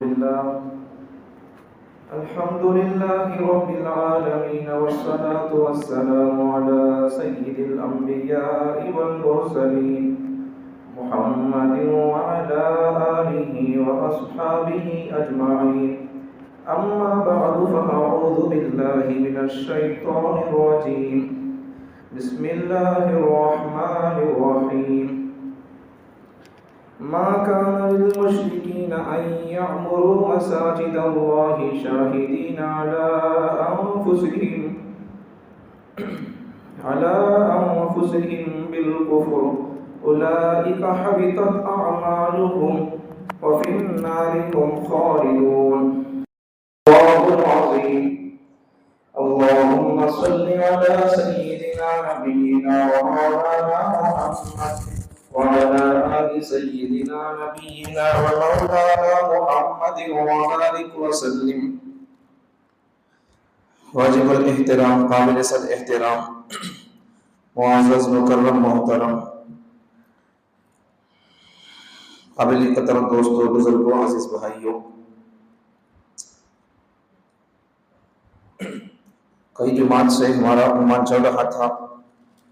الله الحمد لله رب العالمين والصلاة والسلام على سيد الأنبياء والمرسلين محمد وعلى آله وأصحابه أجمعين أما بعد فأعوذ بالله من الشيطان الرجيم بسم الله الرحمن الرحيم ما كان للمشركين أن يعمروا مساجد الله شاهدين على أنفسهم بالكفر أولئك حبطت أعمالهم وفي النار هم خالدون. الله العظيم. اللهم صل على سيدنا نبينا ومولانا محمد وعلى آل سيدنا نبينا ومولانا محمد وبارك وسلم. واجب الاحترام، قابل صد احترام، معزز مکرم محترم، قابل قدر دوستوں، بزرگوں، عزیز بھائیوں، کئی جماعت سے ہمارا عنوان چل رہا تھا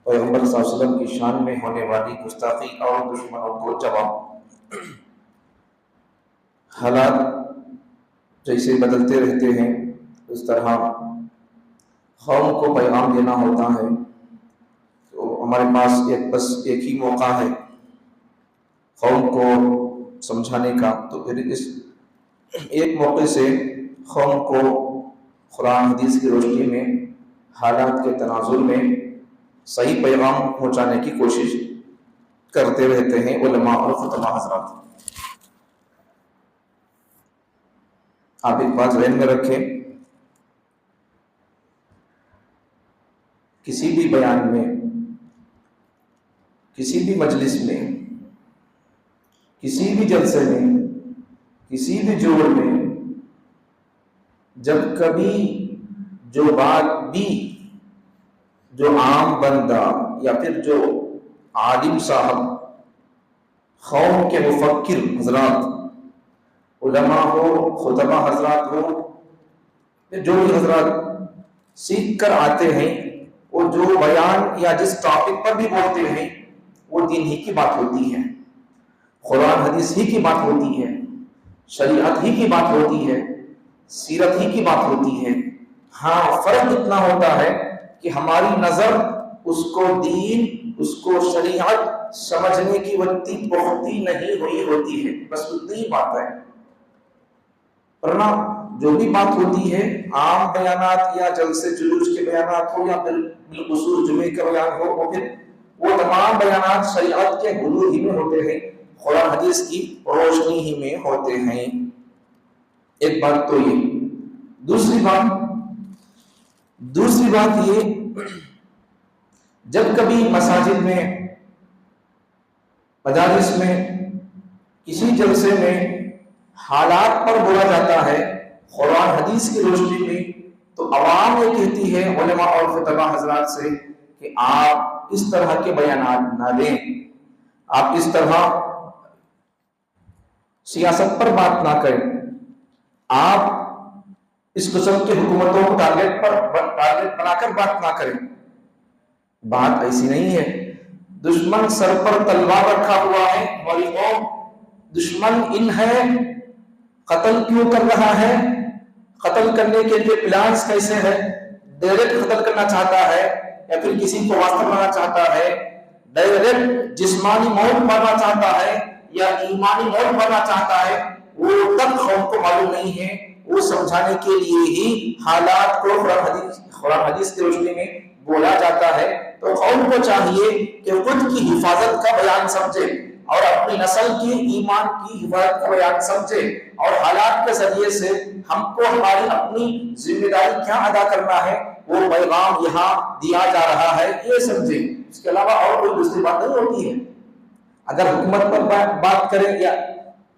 پیغمبر صلی اللہ علیہ وسلم کی شان میں ہونے والی گستاخی اور دشمنوں کو جواب. حالات جیسے بدلتے رہتے ہیں اس طرح قوم کو پیغام دینا ہوتا ہے، تو ہمارے پاس بس ایک ہی موقع ہے قوم کو سمجھانے کا. تو پھر اس ایک موقع سے قوم کو قرآن حدیث کی روشنی میں حالات کے تناظر میں صحیح پیغام پہنچانے کی کوشش کرتے رہتے ہیں علماء اور خطبہ حضرات. آپ ایک بات ذہن میں رکھیں، کسی بھی بیان میں، کسی بھی مجلس میں، کسی بھی جلسے میں، کسی بھی جوڑ میں جب کبھی جو بات بھی جو عام بندہ یا پھر جو عالم صاحب، قوم کے مفکر حضرات، علماء ہو، خطبہ حضرات ہو، جو بھی حضرات سیکھ کر آتے ہیں، وہ جو بیان یا جس ٹاپک پر بھی بولتے ہیں وہ دین ہی کی بات ہوتی ہے، قرآن حدیث ہی کی بات ہوتی ہے، شریعت ہی کی بات ہوتی ہے، سیرت ہی کی بات ہوتی ہے. ہاں، فرق اتنا ہوتا ہے کہ ہماری نظر اس کو دین، اس کو شریعت سمجھنے کی وقتی پختہ نہیں ہوئی ہوتی ہے، بس اتنی ہی بات ہے. ورنہ جو بھی بات ہوتی ہے عام بیانات یا جلسے جلوس کے بیانات ہو یا بالخصوص جمعے کا بیان ہو، وہ تمام بیانات شریعت کے حدود ہی میں ہوتے ہیں، قرآن حدیث کی روشنی ہی میں ہوتے ہیں. ایک بات تو یہ. دوسری بات یہ، جب کبھی مساجد میں، مدارس میں، کسی جلسے میں حالات پر بولا جاتا ہے قرآن حدیث کی روشنی میں، تو عوام یہ کہتی ہے علماء اور خطبہ حضرات سے کہ آپ اس طرح کے بیانات نہ دیں، آپ اس طرح سیاست پر بات نہ کریں، آپ اس قسم کی حکومتوں کو ٹارگٹ بنا کر بات نہ کریں. بات ایسی نہیں ہے. دشمن سر پر تلوار رکھا ہوا ہے، ہماری قوم دشمن ان ہے، قتل کیوں کر رہا ہے، قتل کرنے کے لیے پلانس کیسے ہے، ڈائریکٹ قتل کرنا چاہتا ہے یا پھر کسی کو واسطہ بنانا چاہتا ہے، ڈائریکٹ جسمانی موت مرنا چاہتا ہے یا ایمانی موت مرنا چاہتا ہے، وہ تب قوم کو معلوم نہیں ہے. وہ سمجھانے کے لیے ہی حالات کو قرآن حدیث کی روشنی میں بولا جاتا ہے. تو قوم کو چاہیے کہ خود کی حفاظت کا بیان سمجھے اور اپنی نسل کی ایمان کی حفاظت کا بیان سمجھے، اور حالات کے ذریعے سے ہم کو ہماری اپنی ذمہ داری کیا ادا کرنا ہے وہ پیغام یہاں دیا جا رہا ہے، یہ سمجھے. اس کے علاوہ اور کوئی دوسری بات نہیں ہوتی ہے. اگر حکومت پر بات کریں یا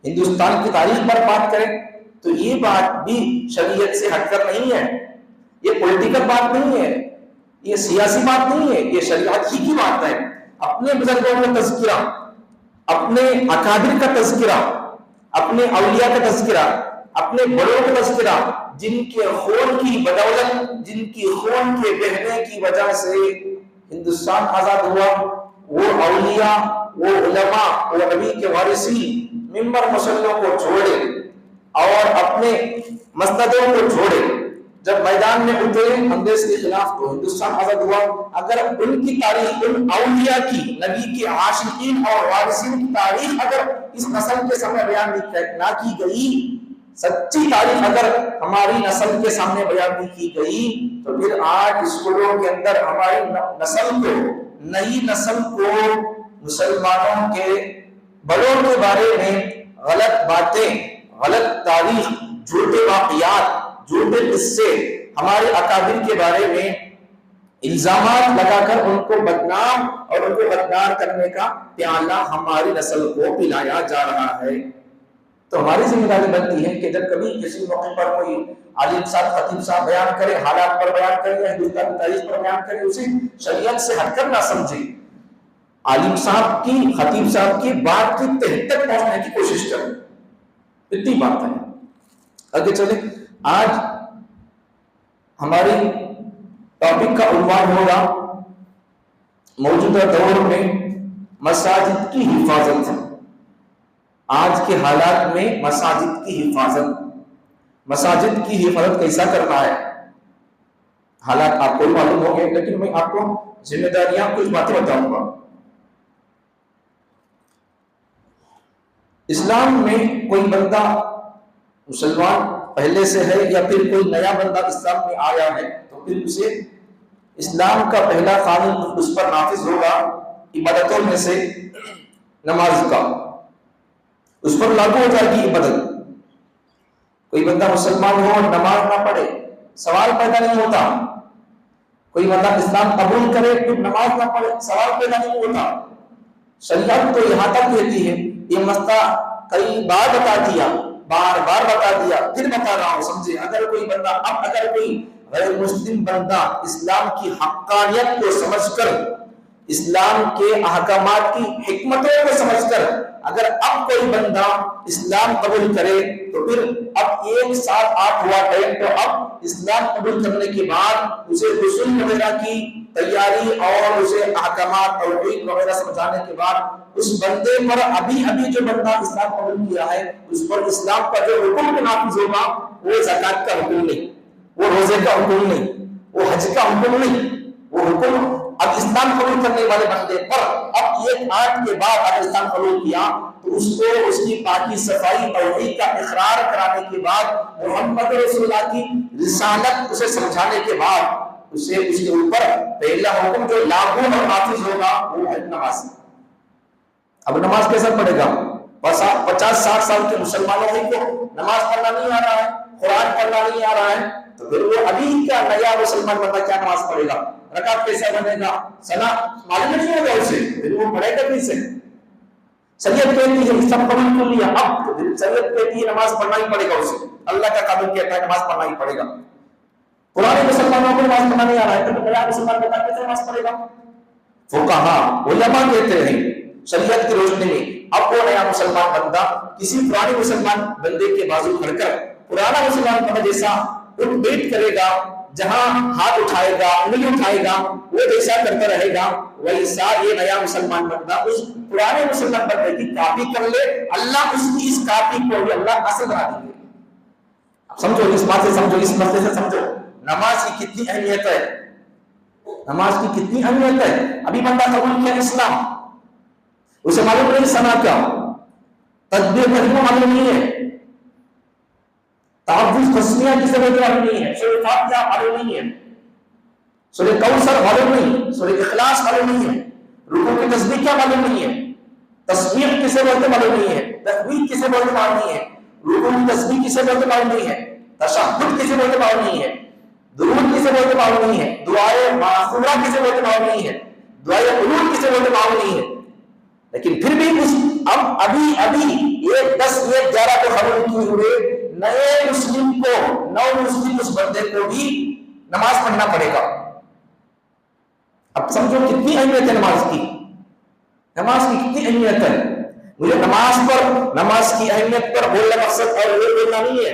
ہندوستان کی تاریخ پر بات کریں تو یہ بات بھی شریعت سے ہٹ کر نہیں ہے، یہ پولیٹیکل بات نہیں ہے، یہ سیاسی بات نہیں ہے، یہ شریعت ہی کی بات ہے. اپنے بزرگوں کا تذکرہ، اپنے اکابر کا تذکرہ، اپنے اولیاء کا تذکرہ اپنے بڑوں کا تذکرہ، جن کے خون کی بدولت، جن کی خون کے بہنے کی وجہ سے ہندوستان آزاد ہوا، وہ اولیاء، وہ علماء، وہ نبی کے وارثین ممبر مسلوں کو چھوڑے اور اپنے مسندوں کو چھوڑے، جب میدان میں اترے انگریز کے خلاف تو ہندوستان آزاد ہوا۔ اگر ان کی تاریخ، ان اولیاء کی، نبی کے عاشقین اور وارثین کی تاریخ اگر اس نسل کے سامنے بیان نہ کی گئی، سچی تاریخ اگر ہماری نسل کے سامنے بیان نہیں کی گئی، تو پھر آج اسکولوں کے اندر ہماری نسل کو، نئی نسل کو مسلمانوں کے بڑوں کے بارے میں غلط باتیں، غلط تاریخ، جھوٹے واقعات، جھوٹے قصے، ہمارے اکابر کے بارے میں الزامات لگا کر ان کو بدنام اور ان کو بدنام کرنے کا پیالہ ہماری نسل کو پلایا جا رہا ہے۔ تو ہماری ذمہ داری بنتی ہے کہ جب کبھی کسی موقع پر کوئی عالم صاحب، خطیب صاحب بیان کرے، حالات پر بیان کرے یا ہندوستان کی تاریخ پر بیان کرے، اسے شریعت سے ہٹ کر نہ سمجھے، عالم صاحب کی، خطیب صاحب کی بات کی تہ تک پہنچنے کی کوشش کرے، اتنی بات ہے۔ آگے چلیں، آج ہماری ٹاپک کا عنوان ہوگا موجودہ دور میں مساجد کی حفاظت۔ آج کے حالات میں مساجد کی حفاظت، مساجد کی حفاظت کیسا کرنا ہے، حالات آپ کو معلوم ہوں گے، لیکن میں آپ کو ذمہ داریاں کچھ باتیں بتاؤں گا۔ اسلام میں کوئی بندہ مسلمان پہلے سے ہے یا پھر کوئی نیا بندہ اسلام میں آیا ہے، تو پھر اسے اسلام کا پہلا قانون اس پر نافذ ہوگا عبادتوں میں سے نماز کا، اس پر لاگو ہو جائے گی عبادت۔ کوئی بندہ مسلمان ہو اور نماز نہ پڑھے، سوال پیدا نہیں ہوتا۔ کوئی بندہ اسلام قبول کرے پھر نماز نہ پڑھے، سوال پیدا نہیں ہوتا۔ شریعت تو یہاں تک کہتی ہے، یہ مسئلہ کئی بار بتا دیا، بار بار بتا دیا، پھر بتا رہا ہوں، سمجھے۔ اگر کوئی بندہ، اب اگر کوئی غیر مسلم بندہ اسلام کی حقانیت کو سمجھ کر، اسلام کے احکامات کی حکمتوں کو سمجھ کر اگر اب کوئی بندہ اسلام قبول کرے، تو پھر اب 1 سال 8 ہوا ٹائم، تو اب اسلام قبول کرنے کے بعد اسے غسل وغیرہ کی تیاری اور اسے احکامات اور وغیرہ سمجھانے کے بعد اس بندے پر ابھی جو بندہ اسلام قبول کیا ہے، اس پر اسلام کا جو حکم نافذ ہوگا، وہ زکوٰۃ کا حکم نہیں، وہ روزے کا حکم نہیں، وہ حج کا حکم نہیں، وہ حکم اب اسلام قبول کرنے والے بندے پر اب 1 کے بعد اگر اسلام قبول کیا تو اس کو اس کی پاکی صفائی توحید کا اقرار کرانے کے بعد، محمد رسول اللہ کی رسالت اسے سمجھانے کے بعد اسے اس کے اوپر پہلا حکم جو لاگو اور نافذ ہوگا وہ ہے نماز۔ اب نماز کیسا پڑھے گا؟ 50-60 سال کے مسلمانوں کو نماز پڑھنا نہیں آ رہا ہے، قرآن پڑھنا نہیں آ رہا ہے، تو پھر وہ ابھی کا نیا مسلمان بندہ کیا نماز پڑھے گا؟ رکعت کیسا بنے گا؟ سنا معلوم نہیں ہوگا اسے، پھر وہ پڑھے گا کیسے؟ شریعت کہتی ہے اسلام قبول کر لیا، اب شریعت کہتی ہے نماز پڑھنا ہی پڑے گا اسے، اللہ کا قانون کہتا ہے نماز پڑھنا ہی پڑے گا۔ پرانے مسلمانوں کو نماز پڑھنا نہیں آ رہا ہے، تو نیا مسلمان بندہ کیسے نماز پڑھے گا؟ فقہاء علماء کہتے ہیں شریعت کی روشنی میں اب وہ نیا مسلمان بندہ کسی پرانے مسلمان بندے کے بازو پھڑ کر پرانا مسلمان بندہ جیسا اٹھ بیٹھ کرے گا، جہاں ہاتھ اٹھائے گا، انگلی اٹھائے گا، وہ جیسا کرتا رہے گا، ویسا یہ نیا مسلمان بندہ اس پرانے مسلمان بندے کی کاپی کر لے، اللہ اس کی اس کاپی کو بھی اللہ اصل بنا دیں گے۔ سمجھو اس بات سے، سمجھو اس مسئلے سے، سمجھو نماز کی کتنی اہمیت ہے، نماز کی کتنی اہمیت ہے۔ ابھی بندہ قبول کیا اسلام، اسے معلوم نہیں سنا کیا، تکبیر تحریمہ معلوم نہیں ہے، تعوذ تسمیہ کسے بولتے معلوم نہیں ہے، سورہ فاتحہ معلوم نہیں ہے، سورہ کوثر معلوم نہیں، سورہ اخلاص معلوم نہیں ہے، رکوع کی تسبیح کیا معلوم نہیں ہے، تسبیح کسے بولتے معلوم نہیں ہے، تکبیر کسے بولتے معلوم نہیں ہے، رکوع کی تسبیح کسے بولتے معلوم نہیں ہے، تشہد کسے بولتے معلوم نہیں ہے، درود کسے بولتے معلوم نہیں ہے، دعائے معصورہ کسے بولتے معلوم نہیں ہے، دعائے قنوت کسے بولتے معلوم نہیں ہے۔ لیکن پھر بھی اس ابھی 10-11 کو قبول کیے ہوئے نئے مسلم کو، نو مسلم اس بندے کو بھی نماز پڑھنا پڑے گا۔ اب سمجھو کتنی اہمیت ہے نماز کی، نماز کی کتنی اہمیت ہے۔ مجھے نماز کی اہمیت پر بولنا مقصد اور یہ بولنا نہیں ہے،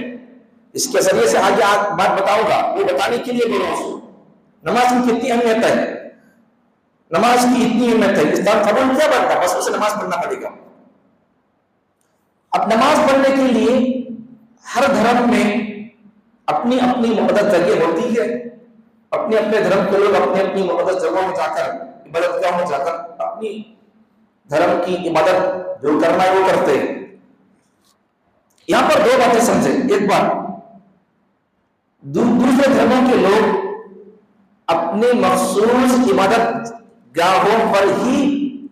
اس کے ذریعے سے آگے بات بتاؤں گا، وہ بتانے کے لیے بول رہا ہوں نماز کی کتنی اہمیت ہے، نماز کی اتنی اہمیت ہے، اس طرح قبول کیا بنتا، بس اسے نماز پڑھنا پڑے گا۔ اب نماز پڑھنے کے لیے ہر دھرم میں اپنی اپنی مقدس جگہ ہوتی ہے، اپنے اپنے دھرم کے لوگ اپنی اپنی مقدس جگہوں میں جا کر، عبادت گاہوں میں جا کر اپنی دھرم کی عبادت جو کرنا ہے وہ کرتے ہیں۔ یہاں پر دو باتیں سمجھیں، ایک بات دوسرے دھرموں کے لوگ اپنے مخصوص عبادت گاہوں پر ہی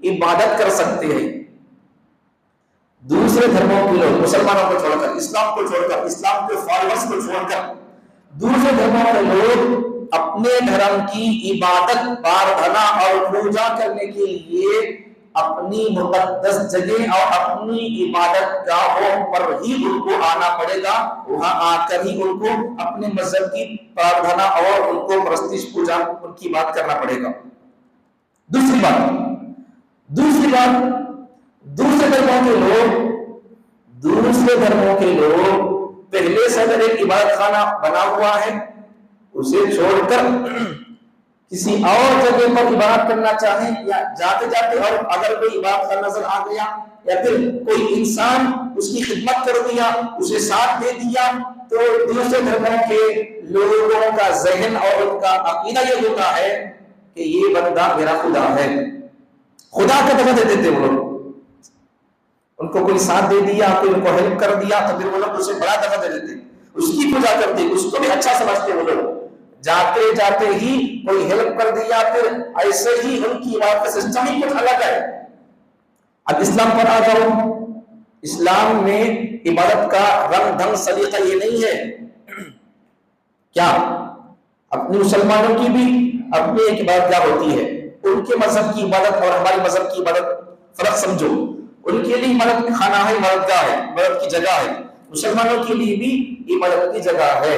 عبادت کر سکتے ہیں، دوسرے دھرموں کے لوگ مسلمانوں کو چھوڑ کر، اسلام کو چھوڑ کر، اسلام کے فالوورز کو چھوڑ کر دوسرے دھرموں کے لوگ اپنے دھرم کی عبادت پرارتھنا اور پوجا کرنے کے لیے اپنی مقدس جگہ اور اپنی عبادت گاہوں پر ہی ان کو آنا پڑے گا، وہاں آ کر ہی ان کو اپنے مذہب کی پرارتھنا اور ان کو پرستش پوجا ان کی بات کرنا پڑے گا۔ دوسری بات دوسرے دھرموں کے لوگ پہلے سے اگر ایک عبادت خانہ بنا ہوا ہے اسے چھوڑ کر کسی اور جگہ پر عبادت کرنا چاہیں، یا جاتے جاتے اور اگر کوئی عبادت خانہ نظر آ گیا یا پھر کوئی انسان اس کی خدمت کر دیا، اسے ساتھ دے دیا، تو دوسرے دھرموں کے لوگوں کا ذہن اور ان کا عقیدہ یہ ہوتا ہے کہ یہ بندہ میرا خدا ہے، خدا کا درجہ دے دیتے وہ لوگ، ان کو کوئی ساتھ دے دیا، کوئی ان کو ہیلپ کر دیا تو پھر وہ لوگ اسے بڑا درجہ دے دیتے، اس کی پوجا کرتے، اس کو بھی اچھا سمجھتے وہ لوگ، جاتے جاتے ہی کوئی ہیلپ کر دیا، پھر ایسے ہی ان کی عبادت کا سسٹم ہی کچھ الگ ہے۔ اب اسلام پر آ جاؤ، اسلام میں عبادت کا رنگ ڈھنگ سلیقہ یہ نہیں ہے کیا؟ اپنے مسلمانوں کی بھی اپنی ایک عبادت گاہ ہوتی ہے، ان کے مذہب کی عبادت اور ہماری مذہب کی عبادت فرق سمجھو، ان کے لیے عبادت خانہ ہے، عبادت گاہ ہے، عبادت کی جگہ ہے، مسلمانوں کے لیے بھی عبادت کی جگہ ہے۔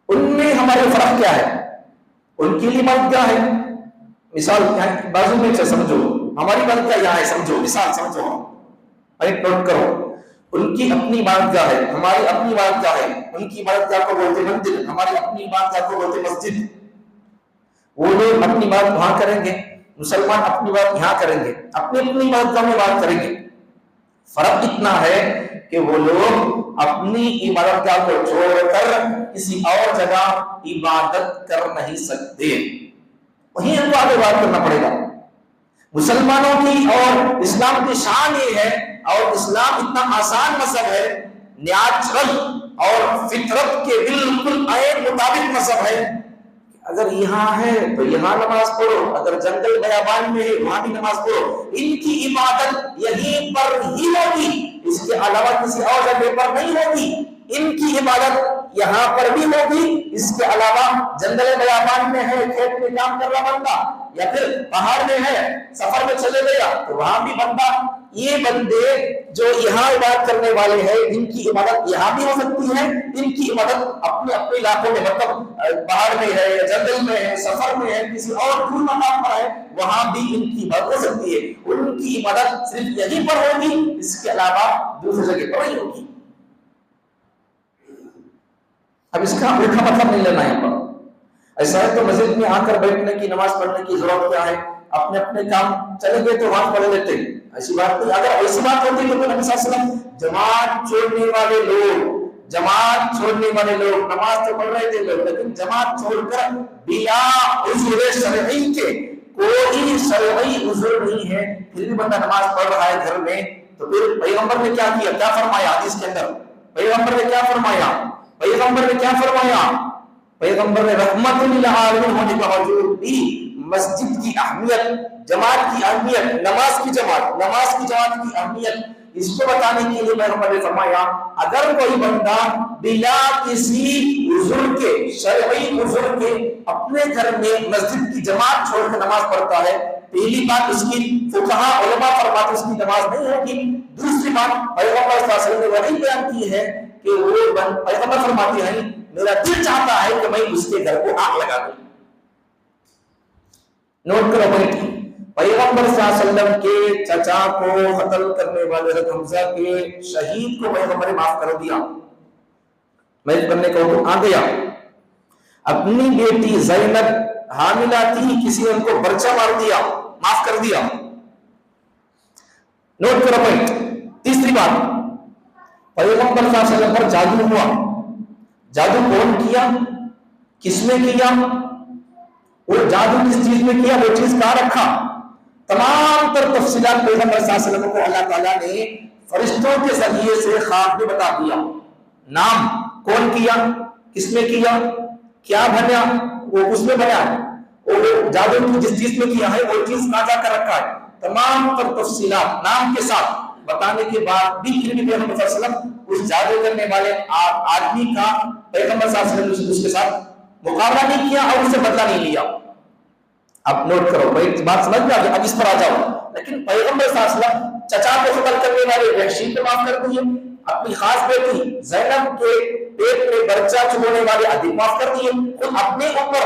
ان میں ہمارے فرق کیا ہے؟ ان کے لیے عبادت گاہ ہے، مثال بازو میں سے سمجھو، ہماری عبادت گاہ یہاں ہے، سمجھو مثال سمجھو، نوٹ کرو، ان کی اپنی عبادت گاہ ہے، ہماری اپنی عبادت گاہ ہے، ان کی عبادت گاہ کو بولتے مندر، ہماری اپنی عبادت گاہ کو بولتے مسجد، وہ لوگ اپنی بات وہاں کریں گے، مسلمان اپنی بات یہاں کریں گے، اپنی اپنی عبادت گاہ میں بات کریں گے۔ فرق اتنا ہے کہ وہ لوگ اپنی عبادت گاہ کو چھوڑ کر کسی اور جگہ عبادت کر نہیں سکتے، وہیں ان کو آگے بات کرنا پڑے گا۔ مسلمانوں کی اور اسلام کی شان یہ ہے، اور اسلام اتنا آسان مذہب ہے، نیچرل اور فطرت کے بالکل عین مطابق مذہب ہے، اگر یہاں ہے تو یہاں نماز پڑھو، اگر جنگل بیابان میں ہے وہاں بھی نماز پڑھو، ان کی عبادت یہیں پر ہی ہوگی، اس کے علاوہ کسی اور جگہ پر نہیں ہوگی، ان کی عبادت یہاں پر بھی ہوگی، اس کے علاوہ جنگل بیابان میں ہے، کھیت میں کام کر رہا بندہ، یا پھر پہاڑ میں ہے، سفر میں چلے گیا تو وہاں بھی بندہ، یہ بندے جو یہاں عبادت کرنے والے ہیں ان کی عبادت یہاں بھی ہو سکتی ہے، ان کی عبادت اپنے اپنے علاقوں میں، مطلب پہاڑ میں ہے، جنگل میں ہے، سفر میں ہے، کسی اور دور مقام پر ہے، وہاں بھی ان کی عبادت ہو سکتی ہے، ان کی عبادت صرف یہیں پر ہوگی، اس کے علاوہ دوسری جگہ پر نہیں ہوگی۔ اب اس کا الٹا مطلب نہیں لینا ہے، پر ایسا ہے تو مسجد میں آ کر بیٹھنے کی، نماز پڑھنے کی ضرورت کیا ہے؟ اپنے اپنے کام چلے گئے تو وہاں پڑھ لیتے، ایسی بات نہیں۔ اگر ایسی بات ہوتی تو نبی صلی اللہ علیہ وسلم جماعت چھوڑنے والے لوگ نماز تو پڑھ رہے تھے لوگ، لیکن جماعت چھوڑ کر بلا عذر شرعی کے، کوئی شرعی عذر نہیں ہے، پھر بھی بندہ نماز پڑھ رہا ہے گھر میں، تو پھر پیغمبر نے کیا کیا، کیا فرمایا حدیث کے اندر؟ پیغمبر نے کیا فرمایا؟ پیغمبر نے رحمت للعالمین ہونے کا باوجود بھی مسجد کی اہمیت، جماعت کی اہمیت، نماز کی جماعت کی اہمیت، اس کو بتانے کے لیے پیغمبر نے فرمایا اگر کوئی بندہ بلا کسی عذر کے، شرعی عذر کے، اپنے گھر میں مسجد کی جماعت چھوڑ کر نماز پڑھتا ہے، پہلی بات اس کی فقہا علماء فرماتے اس کی نماز نہیں ہوگی۔ دوسری بات پیغمبر صلی اللہ علیہ وسلم نے وہی بیان کی ہے کہ وہ پیغمبر فرماتے ہیں میرا دل چاہتا ہے کہ میں اس کے گھر کو آگ لگا دوں۔ نوٹ کرو بیٹی، پیغمبر صلی اللہ علیہ وسلم کے چچا کو قتل کرنے والے حضرت حمزہ کے شہید کو پیغمبر نے معاف کر دیا، محنت کرنے کا حکم آ گیا۔ اپنی بیٹی زینب حاملہ تھی، کسی نے ان کو برچہ مار دیا، معاف کر دیا۔ نوٹ کرو پوائنٹ۔ تیسری بات، پیغمبر صلی اللہ علیہ وسلم پر جادو ہوا، جادو کون کیا، کس نے کیا، وہ جادو کس چیز میں کیا، وہ چیز کہاں رکھا، تمام تر تفصیلات پیغمبر صلی اللہ علیہ وسلم کو اللہ تعالیٰ نے فرشتوں کے ذریعے سے خواب میں بتا دیا۔ نام کون کیا، کس نے کیا، کیا بنا، وہ اس میں بنا، وہ جادو کی جس چیز میں کیا ہے وہ چیز کہاں جا کر رکھا ہے، تمام تر تفصیلات نام کے ساتھ بتانے کے بعد بھی پھر بھی پیغمبر صلی اللہ علیہ وسلم اس جادو کرنے والے آدمی کا پیغمبر صلی اللہ علیہ وسلم اس کے ساتھ مقابلہ نہیں کیا اور اس سے بدلہ نہیں لیا۔ اب نوٹ کرو بھائی، بات سمجھ میں آ گئی، اب اس پر آ جاؤ۔ لیکن پیغمبر صلی اللہ علیہ وسلم چچا کو قتل کرنے والے وحشی کو معاف کر دیے، اپنی خاص بیٹی زینب کے پیٹ میں برچہ چبونے والے آدمی معاف کر دیے، خود اپنے اوپر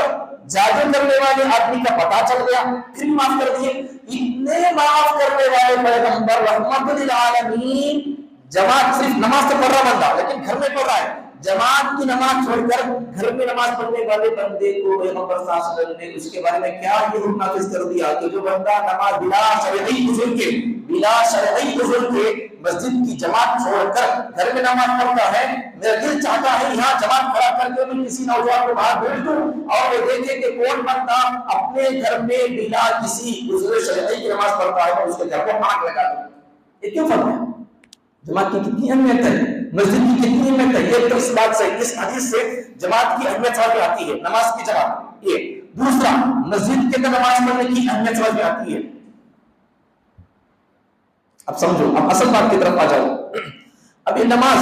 جادو کرنے والے آدمی کا پتہ چل گیا پھر بھی معاف کر دیے۔ اتنے معاف کرنے والے پیغمبر رحمت للعالمین، جماعت صرف نماز تو پڑھ رہا بندہ لیکن گھر میں پڑھ رہا ہے، جماعت کی نماز چھوڑ کر گھر میں نماز پڑھنے والے بندے کو پیغمبر صلی اللہ علیہ وسلم نے اس کے بارے میں کیا یہ حکم نافذ کر دیا کہ جو بندہ نماز بلا شرعی عذر کے مسجد کی جماعت چھوڑ کر گھر میں نماز پڑھتا ہے، میرا دل چاہتا ہے یہاں جماعت کھڑا کر کے میں کسی نوجوان کو باہر بھیج دوں اور وہ دیکھے کہ کون بندہ اپنے گھر میں بلا کسی عذر شرعی کی نماز پڑھتا ہے اور اس کے گھر کو آگ لگا دوں۔ یہ کیوں فرق ہے؟ جماعت کی کتنی اہمیت ہے، مسجد کی کتنی اہمیت ہے، یہ تو اس بات سے، اس حدیث سے جماعت کی اہمیت سمجھ میں آتی ہے، نماز کی جماعت۔ یہ دوسرا، مسجد کے اندر نماز پڑھنے کی اہمیت سمجھ میں آتی ہے۔ اب سمجھو، اب اصل بات کی طرف آ جاؤ۔ اب یہ نماز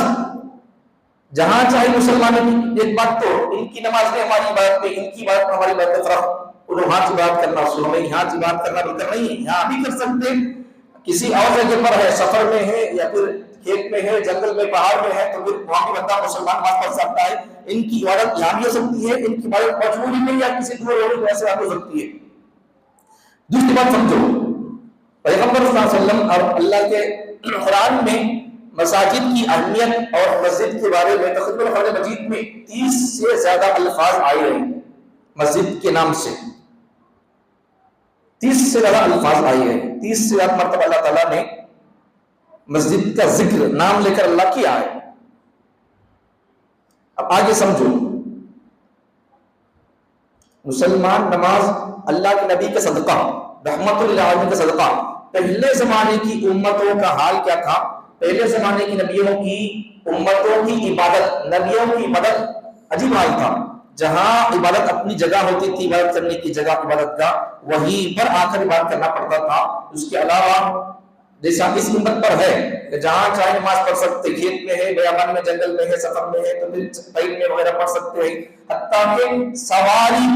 جہاں چاہے مسلمانوں کی، ایک بات تو ان کی نماز میں ہماری عبادت میں، ان کی عبادت میں ہماری عبادت میں فرق، انہوں ہاتھ عبادت کرنا سنو میں، یہاں عبادت کرنا بہتر نہیں ہے، یہاں بھی کر سکتے، کسی اور جگہ پر ہے، سفر میں ہے یا پھر کھیت میں ہے، جنگل میں، پہاڑ میں ہے، تو پھر وہاں بھی بندہ مسلمان نماز پڑھ سکتا ہے۔ ان کی عبادت یہاں بھی ہو سکتی ہے، ان کی عبادت مجبوری میں یا کسی دور ہونے کی وجہ سے ہو سکتی ہے۔ دوسری بات سمجھو، پیغمبر صلی اللہ علیہ وسلم اور اللہ کے قرآن میں مساجد کی اہمیت اور مسجد کے بارے میں تقریباً قرآن مجید میں 30 سے زیادہ الفاظ آئے ہیں مسجد کے نام سے، 30 سے زیادہ الفاظ آئے ہیں، 30 سے زیادہ مرتبہ اللہ تعالیٰ نے مسجد کا ذکر نام لے کر اللہ کیا ہے۔ اب آگے سمجھو، مسلمان نماز اللہ کے نبی کا صدقہ، رحمت للعالمین کا صدقہ۔ پہلے زمانے کی امتوں کا حال کیا تھا؟ پہلے زمانے کی نبیوں کی امتوں کی عبادت، نبیوں کی عبادت عجیب حال تھا، جہاں عبادت اپنی جگہ ہوتی تھی، عبادت کرنے کی جگہ عبادت کا، وہیں پر آ کر عبادت کرنا پڑتا تھا۔ اس کے علاوہ جیسا اس امت پر ہے کہ جہاں چاہے نماز پڑھ سکتے، کھیت میں ہے، بیابان میں، جنگل میں ہے، سفر میں ہے تو پھر پیٹ میں وغیرہ پڑھ سکتے ہیں، حتیٰ کہ سواری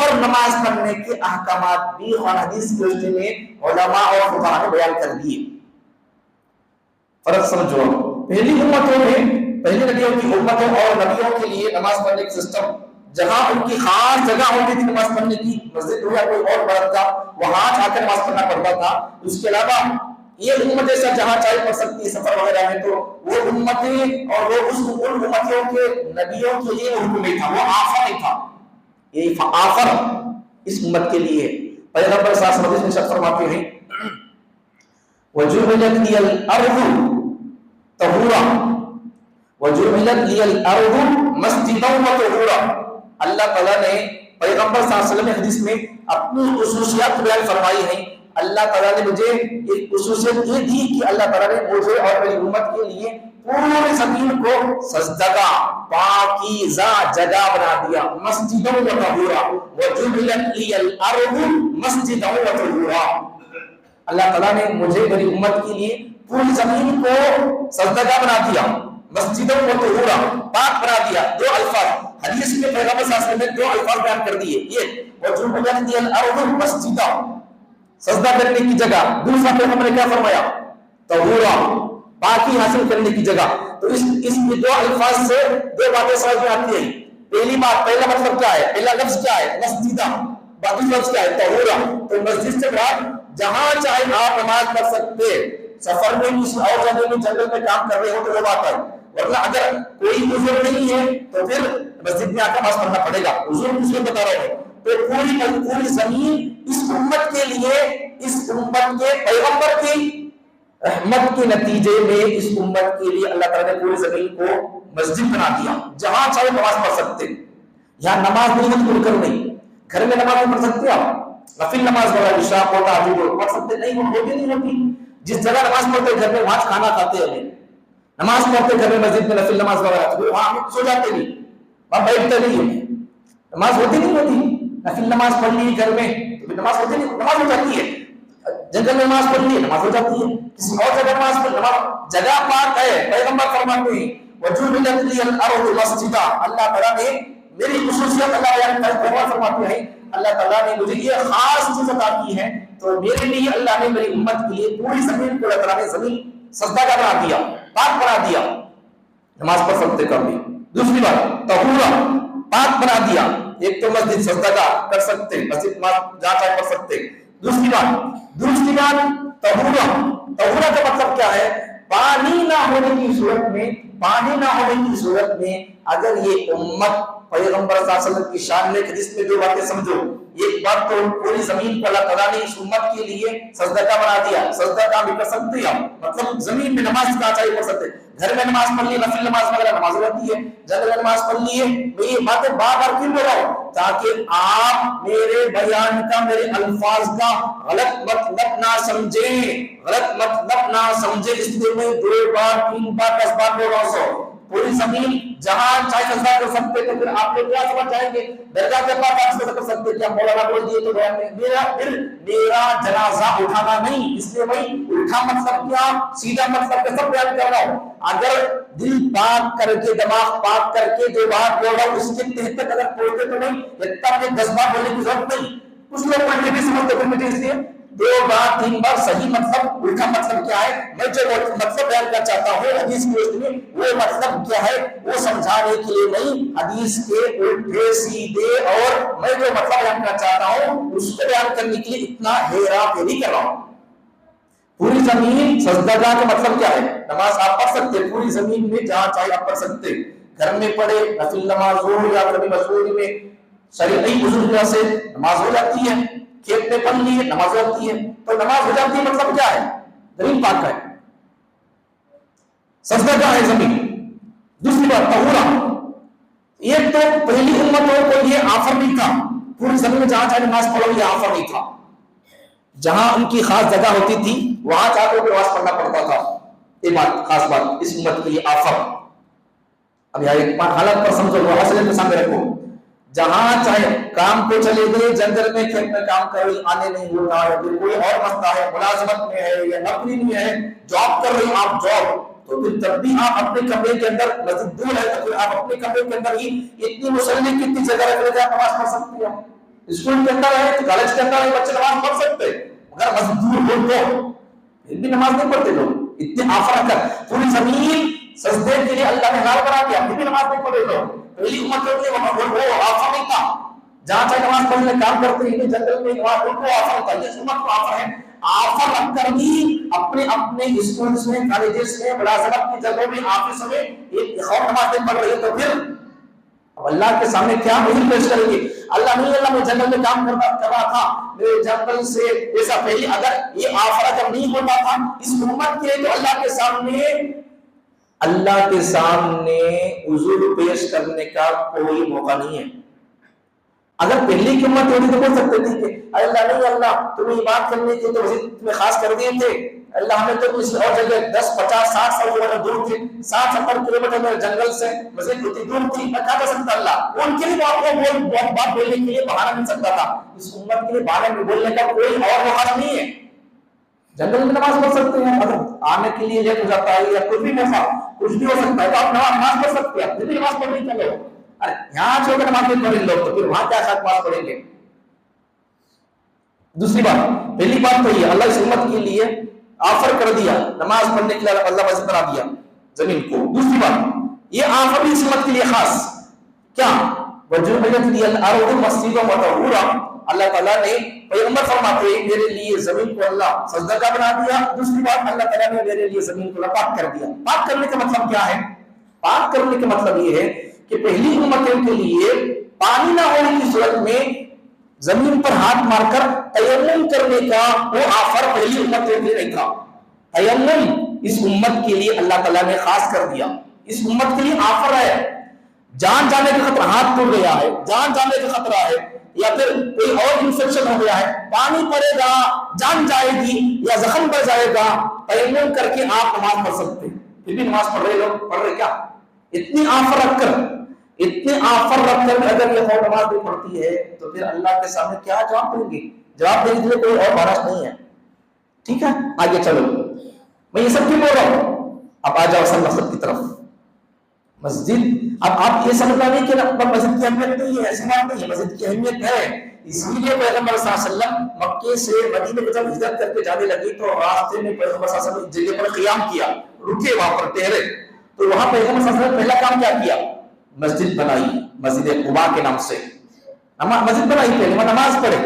پر نماز پڑھنے کے احکامات بھی قرآن حدیث کی روشنی میں علماء اور فقہاء نے بیان کر دیے۔ فرق سمجھو، پہلی امتوں میں، پہلی نبیوں کی امتوں اور نبیوں کے لیے نماز پڑھنے کا سسٹم، جہاں ان کی خاص جگہ ہوتی تھی نماز پڑھنے کی، مسجد ہو یا کوئی اور عبادت کا، وہاں جا کر نماز پڑھنا پڑتا تھا۔ اس کے علاوہ یہ امت جیسا جہاں چاہے پڑھ سکتی ہے سفر وغیرہ میں، تو وہ امتیں اور وہ ان امتوں کے نبیوں کے لیے وہ حکم نہیں تھا، وہ آفر نہیں تھا، یہ آفر اس امت کے لیے۔ پیغمبر صلی اللہ علیہ وسلم ارشاد فرماتے ہیں وَجُعِلَتْ لِيَ الْأَرْضُ طَهُورًا وَجُعِلَتْ لِيَ الْأَرْضُ مَسْجِدًا وَطَهُورًا۔ اللہ تعالیٰ نے پیغمبر صلی اللہ علیہ وسلم نے حدیث میں اپنی خصوصیات بیان فرمائی ہیں۔ اللہ تعالیٰ نے مجھے ایک خصوصیت یہ دی کہ اللہ تعالیٰ نے مجھے اور میری امت کے لیے پورے زمین کو سجدہ پاکیزہ جگہ بنا دیا، مسجدوں و طہورا، وجعلت لی الارض مسجدوں و طہورا۔ اللہ تعالیٰ نے مجھے میری امت کے لیے پوری زمین کو سجدہ بنا دیا، مسجدوں و طہورا، پاک بنا دیا۔ دو الفاظ حدیث میں پیغمبر صلی اللہ علیہ وسلم نے دو الفاظ بیان کر دیے، یہ وجعلت لی الارض مسجدا، سجدہ کرنے کی جگہ، دوسرا پیغمبر نے کیا فرمایا؟ طہورا، پاکی حاصل کرنے کی جگہ۔ تو اس دو الفاظ سے دو باتیں سمجھ میں آتی ہیں۔ پہلی بات، پہلا مطلب کیا ہے، پہلا لفظ کیا ہے؟ مسجدہ، باقی لفظ کیا ہے؟ طہورا. تو مسجد سے مراد جہاں چاہے آپ نماز پڑھ سکتے. سفر میں بھی اور جگہ میں جنگل میں کام کر رہے ہو تو وہ بات ہے، ورنہ اگر کوئی عذر نہیں ہے تو پھر مسجد میں آ کر نماز پڑھنا پڑے گا. عذر اس میں بتا رہا ہوں. تو پوری زمین اس امت کے لیے، اس امت کے پیغمبر کی رحمت کے نتیجے میں اس امت کے لیے اللہ تعالیٰ نے پوری زمین کو مسجد بنا دیا. جہاں چاہے نماز پڑھ سکتے. یہاں نماز نہیں بھول کر نہیں، گھر میں نماز نہیں پڑھ سکتے آپ، نفل نماز وغیرہ عشاء کو تہجد کو پڑھ سکتے نہیں، وہ ہوتی نہیں ہوتی. جس جگہ نماز پڑھتے گھر میں وہاں کھانا کھاتے ہیں، نماز پڑھتے گھر میں مسجد میں نفل نماز وغیرہ وہاں سو جاتے نہیں، وہاں بیٹھتے نہیں ہیں، نماز ہوتی نہیں ہوتی. نفل نماز پڑھ لی گھر میں تو نماز ہوتی نہیں، نماز ہو جاتی ہے. جنگل میں نماز پڑھ لی نماز ہو جاتی ہے. کسی اور جگہ نماز پڑھ، نماز جگہ پاک ہے. پیغمبر فرماتے ہیں وجعلت لی الارض مسجدا، اللہ تعالیٰ نے میری خصوصیت اللہ بیان فرماتے ہیں اللہ تعالیٰ نے مجھے یہ خاص چیز عطا کی ہے، تو میرے لیے اللہ نے میری امت کے لیے پوری زمین کو اللہ تعالیٰ نے زمین سجدہ کا بنا دیا، پاک بنا دیا. نماز پڑھ سکتے کر لی. دوسری بات طہورا، پاک بنا دیا. ایک تو مسجد سجدہ کا کر سکتے، مسجد جہاں چاہے پڑھ سکتے. دوسری بات طہورا. طہورا کا مطلب کیا ہے؟ پانی نہ ہونے کی صورت میں اگر یہ امت پیغمبر صلی اللہ علیہ وسلم کی شان میں حدیث میں دو باتیں سمجھو. ایک بات تو پوری زمین کو اللہ تعالیٰ نے اس امت کے لیے سجدہ کا بنا دیا. سجدہ کا بھی کر سکتے ہیں، مطلب زمین میں نماز کہاں چاہیے پڑھ سکتے. گھر میں نماز پڑھ لی، نفل نماز وغیرہ نماز ہو جاتی ہے. جنگل میں نماز پڑھ لی ہے. میں یہ باتیں بار بار کیوں بول رہا ہوں؟ تاکہ آپ میرے بیان کا، میرے الفاظ کا غلط مطلب نہ سمجھے. اس لیے میں 2 بار 3 بار 10 بار بول رہا ہوں. پوری زمین جہاں چاہے سجدہ کر سکتے تو پھر آپ لوگ کیا سمجھ جائیں گے؟ درگاہ کے پاس آپ سجدہ کر سکتے. کیا مولانا بول دیے تو میرا جنازہ اٹھانا نہیں. اس لیے میں اٹھا مطلب کیا، سیدھا مطلب کیا سب بیان کر رہا ہوں. اگر دل پاک کر کے، دماغ پاک کر کے جو بات بول رہا ہوں اس کے تحت اگر بولتے تو نہیں، اتنا کہ 10 بار بولنے کی ضرورت نہیں. کچھ لوگ پڑھنے بھی سمجھتے پھر مجھے اس لیے 2 بار 3 بار صحیح مطلب، الٹا مطلب کیا ہے. میں جو مطلب بیان کرنا چاہتا ہوں حدیث کی روشنی میں، وہ مطلب کیا ہے وہ سمجھانے کے لیے نہیں، حدیث کے الٹے سیدھے اور میں جو مطلب بیان کرنا چاہتا ہوں اس کو بیان کرنے کے لیے اتنا ہیرا پھیری کر رہا ہوں. پوری زمین سجدہ کا مطلب کیا ہے؟ نماز آپ پڑھ سکتے پوری زمین میں جہاں چاہے آپ پڑھ سکتے. گھر میں پڑھے نفل نماز ہو یا کبھی مسجد میں شرعی وضو سے نماز ہو جاتی ہے. کھیت میں پڑھ لی ہے نماز ہو جاتی ہے. تو نماز ہو جاتی ہے مطلب کیا ہے؟ زمین پاک ہے، سجدہ کا ہے زمین. دوسری بات طہورا. ایک تو پہلی امتوں کو یہ آفر نہیں تھا پوری زمین میں جہاں چاہے نماز پڑھو، یہ آفر نہیں تھا. جہاں ان کی خاص جگہ ہوتی تھی وہاں جا کر نماز پڑھنا پڑتا تھا. یہ بات خاص بات اس امت کے لیے آفر. اب یہاں ایک حالت پر سمجھو، حوصلے کے سامنے رکھو. جہاں چاہے کام کو چلے گئے، جنگل میں کھیت میں کام کر رہے، آنے نہیں ہوتا ہے، کوئی اور مسئلہ ہے، ملازمت میں ہے یا نوکری میں ہے، جاب کر رہے آپ جاب، تو پھر جب بھی آپ اپنے کمرے کے اندر مسجد دور ہے تو پھر آپ اپنے کمرے کے اندر ہی اتنی مسلح کی اتنی جگہ رکھ لے آپ نماز پڑھ سکتے ہیں. اسکول کے اندر ہے، کالج کے اندر ہے، بچے نماز پڑھ سکتے. اگر مسجد دور ہو تو پھر بھی نماز نہیں پڑھتے لوگ. اتنے آفر کر پوری زمین سجدے کے لیے اللہ نے حلال بنا دیا، پھر بھی نماز نہیں پڑھے لوگ. پہلی امت کے لیے وہ آفر نہیں تھا. جہاں چاہے نماز پڑھنے کام کرتے ہیں جنگل میں نماز ان کو آفر ہوتا ہے. یہ امت کو آفر ہے. آفر رکھ کر بھی اپنے اسکولز میں، کالجز میں، ملازمت کی جگہوں میں، آفس میں ایک اور نماز نہیں پڑھ رہی ہے تو پھر اب اللہ کے سامنے کیا مہر پیش کریں گے؟ اللہ نہیں، اللہ میں جنگل میں کام کر رہا تھا، میرے جنگل سے ایسا پہلے اگر یہ آفر اگر نہیں ہوتا تھا اس امت کے تو اللہ کے سامنے عذر پیش کرنے کا کوئی موقع نہیں ہے. اگر پہلی کی امت ہوتی تو بول سکتے تھے کہ اللہ نہیں، اللہ تمہیں بات کرنے کی تو تمہیں خاص کر دیے تھے، اللہ ہمیں تو کسی اور جگہ 10 50 60 سال دور تھے، 60 70 کلومیٹر میں جنگل سے مسجد ہوتی دور تھی، میں کیا کر سکتا اللہ. ان کے لیے بات بولنے کے لیے بہانہ مل سکتا تھا. اس امت کے لیے بہانہ میں بولنے کا کوئی اور بہانہ نہیں ہے. جنگل میں نماز پڑھ سکتے ہیں، اگر آنے کے لیے لیٹ ہو جاتا ہے یا کچھ بھی موقع کچھ بھی ہو سکتا ہے تو آپ نماز پڑھ سکتے ہیں. پھر بھی نماز پڑھ نہیں چلو. ارے یہاں چھوڑ کر نماز نہیں پڑھیں لوگ تو پھر وہاں کیا خاص بات پڑھیں گے. دوسری بات، پہلی بات تو یہ اللہ اس امت کے لیے آفر کر دیا نماز پڑھنے کے لیے، اللہ مسجد بنا دیا زمین کو. دوسری بات یہ آفر بھی اس امت کے لیے خاص کیا وجعلت لی الارض مسجدا وطہورا. اللہ تعالیٰ نے پیغمبر فرماتے ہیں میرے لیے زمین کو اللہ سجدہ کا بنا دیا. دوسری بات اللہ تعالیٰ نے میرے لیے زمین کو پاک کر دیا. پاک کرنے کا مطلب کیا ہے؟ پاک کرنے کا مطلب یہ ہے کہ پہلی امتوں کے لیے پانی نہ ہونے کی صورت میں زمین پر ہاتھ مار کر تیمم کرنے کا وہ آفر پہلی امت کے لیے نہیں تھا. تیمم اس امت کے لیے اللہ تعالیٰ نے خاص کر دیا. اس امت کے لیے آفر ہے. جان جانے کا خطرہ، ہاتھ ٹوٹ گیا ہے، جان جانے کا خطرہ ہے، یا پھر کوئی اور انفیکشن ہو گیا ہے، پانی پڑے گا، جان جائے گی یا زخم بڑھ جائے گا، تیمم کر کے آپ نماز پڑھ سکتے ہیں. پھر بھی نماز پڑھ رہے لوگ پڑھ رہے کیا؟ اتنی آفر رکھ کر اگر یہ اور نماز نہیں پڑھتی ہے تو پھر اللہ کے سامنے کیا جواب دیں گے؟ جواب دینے کے لیے کوئی اور بارش نہیں ہے. ٹھیک ہے، آگے چلو. میں یہ سب کیوں بول رہا ہوں؟ اب آ جاؤ اصل مقصد کی طرف. مسجد، اب آپ یہ سمجھنا نہیں کہ مسجد کی اہمیت نہیں ہے، ایسی بات نہیں ہے. مسجد کی اہمیت ہے. اسی لیے پیغمبر صلی اللہ علیہ وسلم مکے سے مدینے میں جب ہجرت کر کے جانے لگے تو راستے میں پیغمبر صلی اللہ علیہ وسلم ایک جگہ پر قیام کیا، رکے وہاں پر ٹھہرے. تو وہاں پیغمبر صلی اللہ علیہ وسلم پہلا کام کیا کیا؟ مسجد بنائی، مسجد قباء کے نام سے مسجد بنائی. پہلے وہ نماز پڑھے،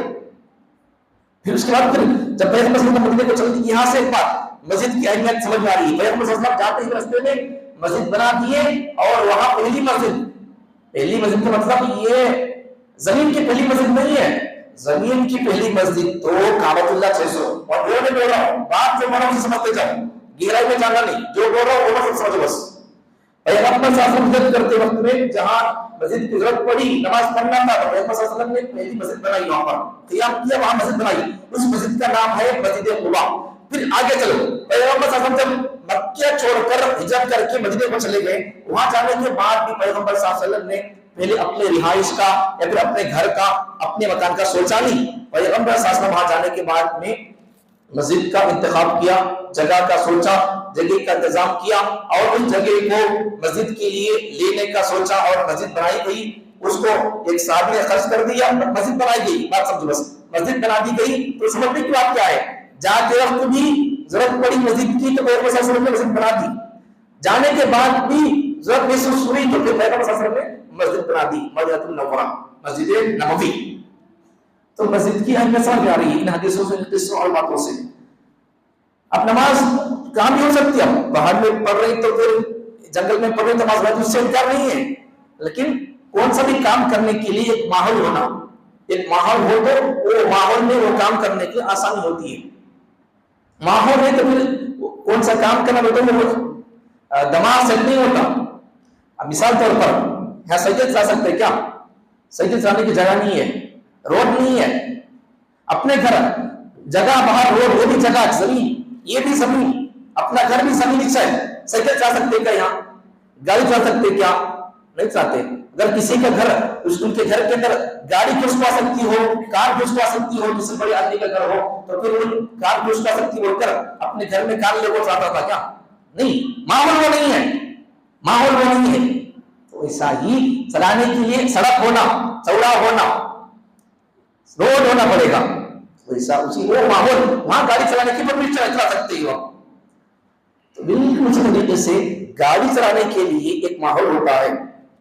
پھر اس کے بعد جب پیغمبر صلی اللہ علیہ وسلم مدینے کو چل دی، یہاں سے ایک بات مسجد کی اہمیت سمجھ میں آ رہی ہے. پیغمبر صلی اللہ علیہ وسلم جاتے ہی راستے میں مسجد بنا دیے اور وہاں پہلی مسجد کا مطلب یہ زمین کی پہلی مسجد نہیں ہے. زمین کی پہلی مسجد تو کعبۃ اللہ 600. اور وہ نہیں بول رہا ہوں، بات جو بول رہا ہوں سمجھتے جاؤ، گہرائی میں جانا نہیں. جو بول رہا ہوں وہ سمجھو بس. پیغمبر صلی اللہ علیہ وسلم کرتے وقت میں جہاں مسجد کی ضرورت پڑی، نماز پڑھنا تھا، تو پیغمبر صلی اللہ علیہ وسلم نے پہلی مسجد بنائی، وہاں پر قیام کیا، وہاں مسجد بنائی. اس مسجد کا نام ہے مسجد قباء. پھر آگے چلو. پیغمبر صلی اللہ علیہ وسلم جب مکہ چھوڑ کر ہجرت کر کے مدینے کو چلے گئے، وہاں جانے کے بعد بھی پیغمبر صلی اللہ علیہ وسلم نے پہلے اپنے رہائش کا یا پھر اپنے گھر کا، اپنے مکان کا سوچا نہیں. پیغمبر صلی اللہ علیہ وسلم وہاں جانے کے بعد میں مسجد کا انتخاب کیا، جگہ کا سوچا، جگہ کا انتظام کیا، اور ان جگہ کو مسجد کے لیے لینے کا سوچا اور مسجد بنائی گئی. اس کو ایک صاحب نے خرچ کر دیا، مسجد بنائی گئی. بات سمجھو بس، مسجد بنا دی گئی. تو سمجھنے کی بات کیا ہے؟ جاتے وقت بھی ضرورت پڑی مسجد کی تو پیغمبر صلی اللہ علیہ وسلم نے مسجد بنا دی. جانے کے بعد بھی ضرورت محسوس ہوئی تو پھر پیغمبر صلی اللہ علیہ وسلم نے مسجد بنا دی، مدینہ المنورہ، مسجد نبوی. تو مسجد کی اہمیت سمجھ آ رہی ہے ان حدیثوں سے، قصوں اور باتوں سے. اب نماز کہاں بھی ہو سکتی ہے. باہر میں پڑھ رہی تو پھر جنگل میں پڑھ رہی تو نماز اس سے انکار نہیں ہے. لیکن کون سا بھی کام کرنے کے لیے ایک ماحول ہونا، ایک ماحول ہو تو وہ ماحول میں وہ کام کرنے کی آسانی ہوتی ہے. ماحول ہے تو پھر کون سا کام کرنا ہوتا ہے وہ دماغ سے نہیں ہوتا. اب مثال طور پر یہاں سائیکل چلا سکتے ہیں کیا؟ سائیکل چلانے کی جگہ نہیں ہے، روڈ نہیں ہے. اپنے گھر جگہ، باہر روڈ، وہ بھی جگہ، زمین، یہ بھی زمین، اپنا گھر بھی زمین ہے. سائیکل چلا سکتے کیا؟ یہاں گاڑی چلا سکتے کیا؟ نہیں چاہتے. اگر کسی کا گھر، ان کے گھر کے اندر گاڑی گھسوا سکتی ہو، کار گھسوا سکتی ہو، کسی بڑے آدمی کا گھر ہو تو پھر وہ کار گھسوا سکتی بول کر اپنے گھر میں کار لے کو چاہتا تھا کیا؟ نہیں. ماحول وہ نہیں ہے، ماحول وہ نہیں ہے. تو ایسا ہی چلانے کے لیے سڑک ہونا، چوڑا ہونا، روڈ ہونا پڑے گا. ویسا اسی وہ ماحول، وہاں گاڑی چلانے کی پرمٹ چلا سکتے ہو. تو بالکل اسی طریقے سے گاڑی چلانے کے لیے ایک ماحول ہوتا ہے،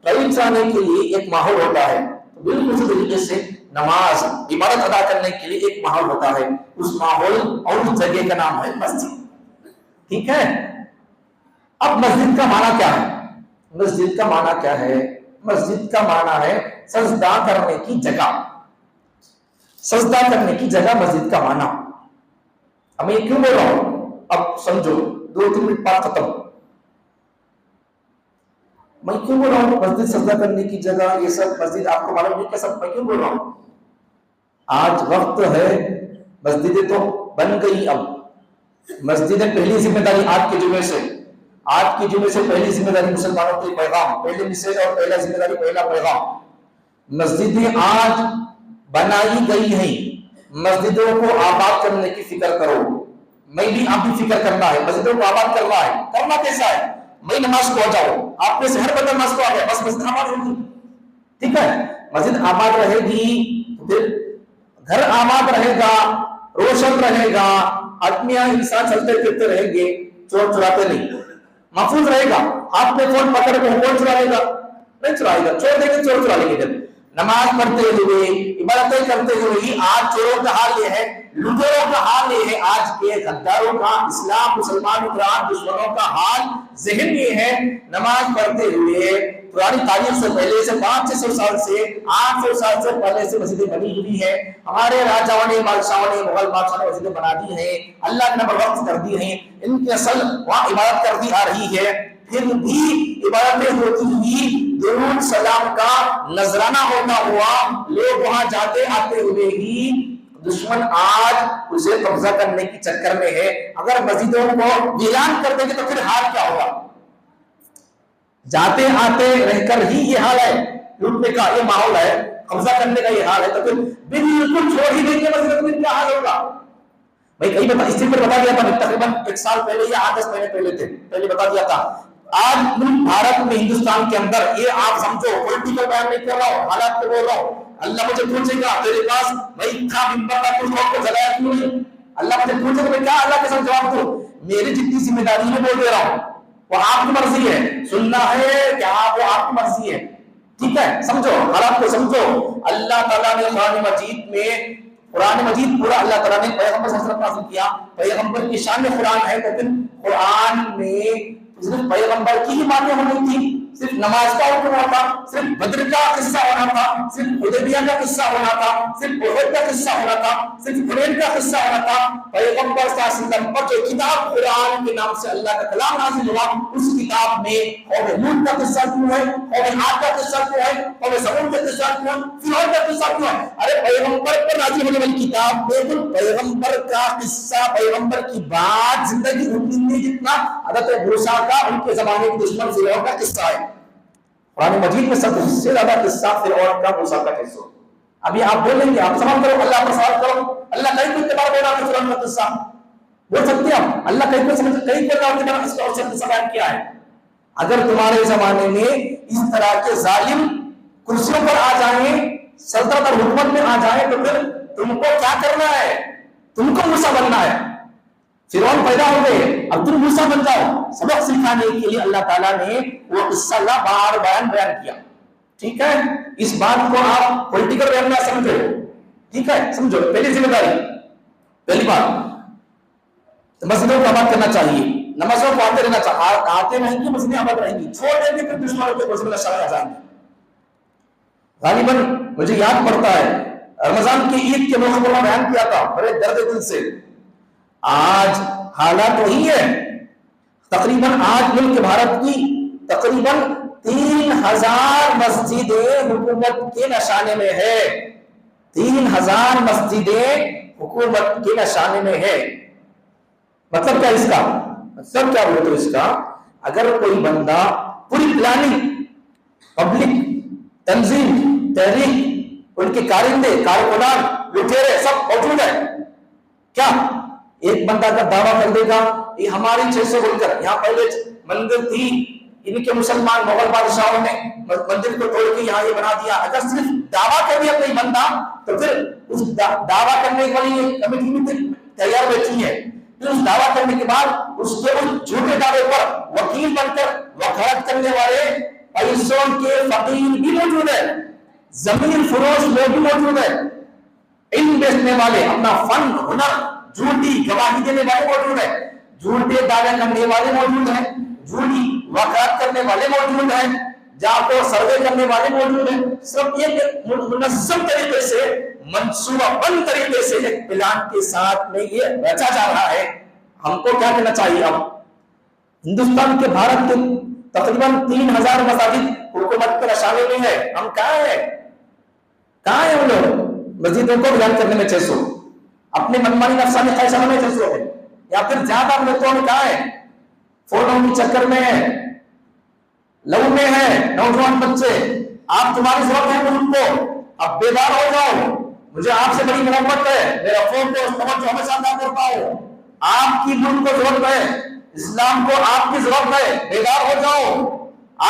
ٹرین چلانے کے لیے ایک ماحول ہوتا ہے. تو بالکل اسی طریقے سے نماز، عبادت ادا کرنے کے لیے ایک ماحول ہوتا ہے. اس ماحول اور اس جگہ کا نام ہے مسجد. ٹھیک ہے. اب مسجد کا معنی کیا ہے؟ مسجد کا معنی کیا ہے؟ مسجد کا معنی ہے سجدہ کرنے کی جگہ. سجدہ کرنے کی جگہ مسجد کا معنی. اب میں کیوں بول رہا ہوں؟ اب سمجھو، 2-3 منٹ بعد ختم. میں کیوں بول رہا ہوں مسجد سجدہ کرنے کی جگہ؟ یہ سب مسجد آپ کو معلوم نہیں کیا سب میں کیوں بول رہا ہوں؟ آج وقت ہے، مسجدیں تو بن گئی. اب مسجدیں پہلی ذمہ داری آج کے جمعے سے، آج کے جمعے سے پہلی ذمہ داری مسلمانوں کے پیغام، پہلے مسجد اور پہلا ذمہ داری، پہلا پیغام. مسجدیں آج بنائی گئی ہیں، مسجدوں کو آباد کرنے کی فکر کرو. میں بھی آپ بھی فکر کرنا ہے، مسجدوں کو آباد کرنا ہے. کرنا کیسا ہے؟ میں نماز کو جاؤ، آپ میں سے ہر بندہ نماز کو آ گیا، بس مسجد آباد ہوگی. ٹھیک ہے. مسجد آباد رہے گی، پھر گھر آباد رہے گا، روشن رہے گا، آدمی انسان چلتے پھرتے رہیں گے، چور چراتے نہیں، محفوظ رہے گا. آپ نے فون پکڑ کے فون چلا لے گا؟ نہیں چلائے گا. چور دیں گے، چور چلا لیں گے. نماز پڑھتے ہوئے عبادتیں کرتے ہوئے ہی آج چوروں کا حال یہ ہے، لٹوروں کا حال یہ ہے، آج کے غداروں کا، اسلام مسلمان قرآن دشمنوں کا حال ذہن یہ ہے۔ نماز پڑھتے ہوئے پرانی تاریخ سے پہلے سے 500 سال سے 800 سال سے پہلے سے مسجدیں بنی ہوئی ہے، ہمارے راجاؤں نے بادشاہوں نے مغل بادشاہوں نے مسجدیں بنا دی ہیں، اللہ نے وقف کر دی ہیں، ان کی اصل وہاں عبادت کر دی آ رہی ہے، پھر بھی عبادتیں ہوتی ہوئی درود سلام کا نذرانہ ہوتا ہوا لوگ وہاں جاتے آتے ہوئے ہی دشمن آج اسے قبضہ کرنے کی چکر میں ہے۔ اگر مسجدوں کو ویران کر دیں گے تو پھر حال کیا ہوگا؟ جاتے آتے رہ کر ہی یہ حال ہے، لوٹنے کا یہ ماحول ہے، قبضہ کرنے کا یہ حال ہے، تو پھر بالکل چھوڑ ہی دیں گے مسجد میں کیا حال ہوگا؟ بھائی کئی بتا اس پر بتا دیا تھا تقریباً 1 سال پہلے یا 8-10 مہینے پہلے بتا دیا تھا۔ آج بھارت میں ہندوستان کے اندر یہ آپ سمجھو، پولیٹیکل بیان نہیں کر رہا ہوں، حالات کو بول رہا ہوں، اللہ مجھے پوچھے گا تیرے پاس بھائی تھا منبر کا کچھ لوگ کو جلایا کیوں نہیں؟ اللہ مجھے پوچھے گا میں کیا اللہ کے ساتھ جواب دوں؟ میری جتنی ذمہ داری ہے بول دے رہا ہوں، وہ آپ کی مرضی ہے، سننا ہے کہ وہ آپ کی مرضی ہے، ٹھیک ہے؟ سمجھو حالات کو سمجھو۔ اللہ تعالیٰ نے قرآن مجید پورا اللہ تعالیٰ نے پیغمبر صلی اللہ علیہ وسلم نازل کیا، پیغمبر کی شان قرآن ہے، لیکن قرآن میں صرف پیغمبر کی ہی باتیں ہونی تھی، صرف نماز کا حکم ہونا تھا، صرف بدر کا قصہ ہونا تھا، صرف حدیبیہ کا قصہ ہونا تھا، صرف احد کا قصہ ہونا تھا، صرف حنین کا قصہ ہونا تھا۔ پیغمبر صلی اللہ علیہ وسلم پر جو کتاب قرآن کے نام سے اللہ کا کلام نازل ہوا، اس کتاب میں قوم ہود کا قصہ کیوں ہے، قوم عاد کا قصہ کیوں ہے، قوم ثمود کا قصہ کیوں ہے، فرعون کا قصہ کیوں ہے؟ ارے پیغمبر پر نازل ہونے والی کتاب میں پیغمبر کا قصہ، پیغمبر کی بات، زندگی روٹین جتنا حضرت موسیٰ کا ان کے زمانے کے دشمن فرعون کا قصہ ہے۔ قرآن مجید میں سب سے زیادہ قصہ فرعون کا، موسیٰ کا قصہ۔ ابھی آپ بولیں گے، آپ سوال کرو، اللہ پر سوال کرو، اللہ کہیں کوئی اعتبار بولا کہ فرعون کا قصہ بول سکتے ہیں آپ؟ اللہ کہیں کوئی سمجھ کہیں کوئی اعتبار اس کا اور سے قصہ بیان کیا ہے؟ اگر تمہارے زمانے میں اس طرح کے ظالم کرسیوں پر آ جائیں، سلطنت اور حکومت میں آ جائیں، تو پھر تم کو کیا کرنا ہے؟ تم کو موسیٰ بننا ہے۔ فرعون پیدا ہو گئے، اب تم موسیٰ بن جاؤ۔ سبق سکھانے کے لیے اللہ تعالیٰ نے وہ قصہ بار بیان کیا، ٹھیک ہے؟ اس بات کو آپ پولیٹیکل بیان نہ سمجھو، ٹھیک ہے؟ سمجھو پہلی ذمہ داری، پہلی بات مسجدوں کو آباد کرنا چاہیے، نمازوں کو آتے رہنا چاہیے، آتے رہیں گے مسجدیں آباد رہیں گی، چھوڑ دیں گے پھر دشمنوں کے مسجد شامل آ جائیں گے۔ غالباً مجھے یاد پڑتا ہے رمضان کی عید کے موقع پر بیان کیا تھا بڑے درد دل سے۔ آج حالات وہی ہے، تقریباً آج ملک بھارت کی تقریباً 3000 مسجدیں حکومت کے نشانے میں ہے، 3000 مسجدیں حکومت کے نشانے میں ہے۔ مطلب کیا اس کا؟ مطلب کیا بولے تو اس کا، اگر کوئی بندہ پوری پلاننگ، پبلک تنظیم، تحریک، ان کے کارندے، کارکنان، لٹیرے سب موجود ہیں، کیا ایک بندہ کا دعویٰ کر دے گا یہ ہماری 600 بول کر، یہاں پہلے مندر تھی، ان کے مسلمان مغل بادشاہوں نے مندر کو توڑ کے یہاں یہ بنا دیا، اگر صرف دعویٰ کر دیا کوئی بندہ تو پھر اس دعویٰ کرنے والی کمیٹی میں تیار بیٹھی ہے، پھر اس دعویٰ کرنے کے بعد اس کے اس جھوٹے دعوے پر وکیل بن کر وکالت کرنے والے پیسوں کے فقیر بھی موجود ہے، زمین فروش لوگ بھی موجود ہے، علم بیچنے والے، اپنا فن ہنر جھوٹی گواہی دینے والے موجود ہیں، جھوٹے دعوے کرنے والے موجود ہیں، جھوٹی وکالت کرنے والے موجود ہیں، جہاں کو سروے کرنے والے موجود ہیں، سب ایک منظم طریقے سے، منصوبہ بند طریقے سے ایک پلان کے ساتھ میں یہ رچا جا رہا ہے۔ ہم کو کیا کرنا چاہیے؟ اب ہندوستان کے، بھارت کے تقریباً 3000 مساجد حکومت کے نشانے میں ہے، ہم کہاں ہیں وہ لوگ؟ مسجدوں کو بیان کرنے میں 600، اپنے منمانی نفسانی خواہشوں میں 600 ہے، یا پھر زیادہ لوگوں میں کہاں ہے؟ فونوں کے چکر میں ہے، لو میں ہے، نوجوان بچے۔ آپ تمہاری ضرورت ہے ملک کو، اب بیدار ہو جاؤ، مجھے آپ سے بڑی محبت ہے، میرا فون کو توجہ ہمیشہ نہ کرتا ہوں، آپ کی ملک کو ضرورت ہے، اسلام کو آپ کی ضرورت ہے، بیدار ہو جاؤ،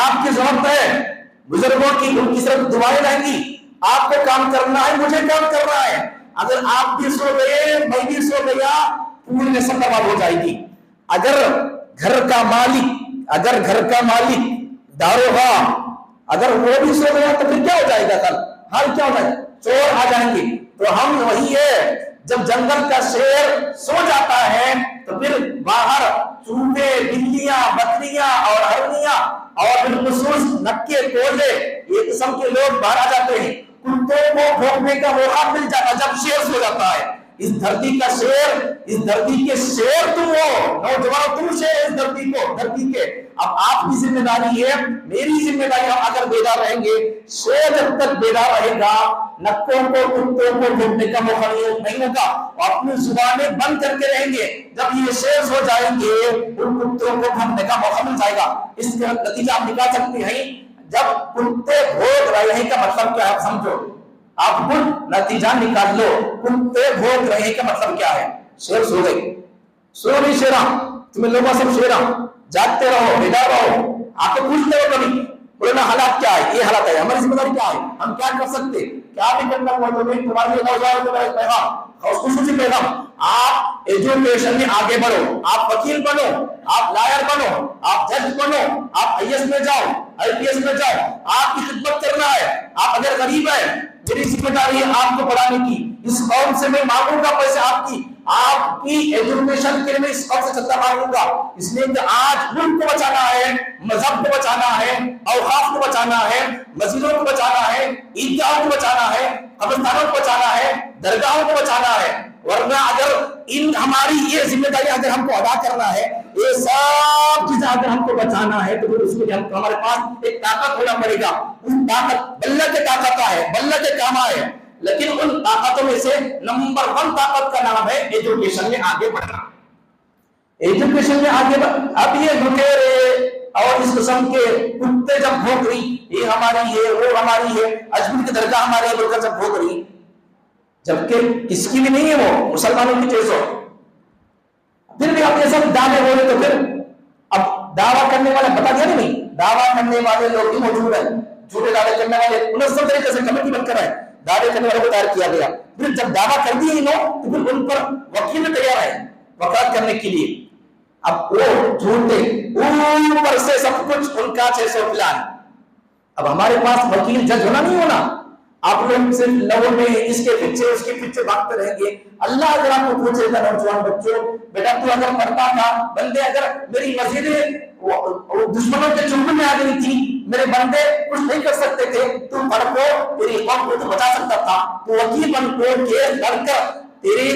آپ کی ضرورت ہے، بزرگوں کی ان کی صرف دعائیں رہیں گی، آپ کو کام کرنا ہے، مجھے کام کرنا ہے۔ اگر آپ بھی سو گئے، میں بھی سو گیا، پوری نسل برباد ہو جائے گی۔ اگر گھر کا مالک داروغہ اگر وہ بھی سو گیا تو پھر کیا ہو جائے گا؟ کل حال کیا ہوتا ہے؟ چور آ جائیں گے. تو ہم وہی ہے، جب جنگل کا شیر سو جاتا ہے تو پھر باہر چوہے، بلیاں، بکریاں اور ہرنیاں اور بالخصوص نکے کوزے یہ قسم کے لوگ باہر آ جاتے ہیں. کتوں کو بھونکنے کا موقع مل جاتا جب شیر سو جاتا ہے. اس دھرتی کا شیر، اس دھرتی کے شیر تم ہو نوجوان، تم شیر اس دھرتی کو، دھرتی کے. اب آپ کی ذمہ داری ہے، میری ذمہ داری، ہم اگر بیدار رہیں گے، شیر جب تک بیدار رہے گا نکوں کو، کتوں کو بھونکنے کا موقع نہیں ہوگا، اور اپنی زبانیں بند کر کے رہیں گے. جب یہ شیر سو جائیں گے ان کتوں کو بھونکنے کا موقع مل جائے گا. اس کا نتیجہ آپ نکال سکتے ہیں، جب کتے بھونک رہے ہیں کا مطلب کیا ہے سمجھو، آپ خود نتیجہ نکال لو. کتے بھونک رہے ہیں کا مطلب کیا ہے؟ شیر سو گئے. سو نہیں شیراں، تمہیں لوگوں سب شیراں، جاگتے رہو، بیدار رہو. آپ کو پوچھتے ہو کبھی بولنا حالات کیا ہے؟ یہ حالات ہے، ہماری ذمہ داری کیا ہے، ہم کیا کر سکتے، کیا بھی کرنا ہوا. تو میں تمہارے لیے نوجوان کو پیغام، خصوصی پیغام، آپ ایجوکیشن میں آگے بڑھو، آپ وکیل بنو، آپ لائر بنو، آپ جج بنو، آپ آئی ایس میں جاؤ، آئی پی ایس میں جاؤ. آپ کی خدمت کرنا ہے. آپ اگر غریب ہے، میری ذمہ داری ہے آپ کو پڑھانے کی. اس قوم سے میں مانگوں گا پیسے، آپ کی ایجوکیشن کے لیے میں اس قوم سے چندہ مانگوں گا، اس لیے کہ آج ملک کو بچانا ہے، مذہب کو بچانا ہے، اوقاف کو بچانا ہے، مسجدوں کو بچانا ہے، عیدگاہوں کو بچانا ہے، قبرستانوں کو بچانا ہے، درگاہوں کو بچانا ہے. ورنہ اگر ہماری یہ ذمہ داری اگر ہم کو ادا کرنا ہے، یہ سب چیزیں اگر ہم کو بچانا ہے، تو پھر اس میں ہمارے پاس ایک طاقت ہونا پڑے گا. اس طاقت بلّہ کے طاقت ہے، بلّہ کے کام ہے. لیکن ان طاقتوں میں سے نمبر 1 طاقت کا نام ہے ایجوکیشن میں آگے بڑھنا. ایجوکیشن میں آگے اب یہ لٹیرے اور اس قسم کے کتے جب بھونک رہی، یہ ہماری ہے، وہ ہماری ہے، اجمیر کی درگاہ ہماری ہے بول کر جب بھونک رہی، جبکہ کس کی بھی نہیں ہے، وہ مسلمانوں کی چیز ہو، پھر بھی آپ یہ سب دعوے ہو رہے. تو پھر اب دعویٰ کرنے والے بتا دیا نہیں، دعویٰ کرنے والے لوگ ہی موجود ہیں، جھوٹے دعوے کرنے والے منظم طریقے سے کمیٹی بن کر ہے، دعوے کرنے والے کو تیار کیا گیا. پھر جب دعویٰ کر دیے انہوں تو پھر ان پر وکیل تیار ہے وکالت کرنے کے لیے. اب وہ جھوٹے اوپر سے سب کچھ ان کا 600 پلان. اب ہمارے پاس وکیل جج ہونا نہیں ہونا، آپ لوگ صرف لوگوں میں اس کے پیچھے اس کے پیچھے بھاگتے رہیں گے. اللہ اگر آپ کو پوچھے گا نوجوان بچوں، بیٹا تو اگر پڑھتا تھا، بندے اگر میری مسجد دشمنوں کے چنگل میں آ گئی تھی، میرے بندے کچھ نہیں کر سکتے تھے، تو پڑھ کو تیری قوم کو تو بچا سکتا تھا، تو وکیل بن کو کیس لڑ کر تیری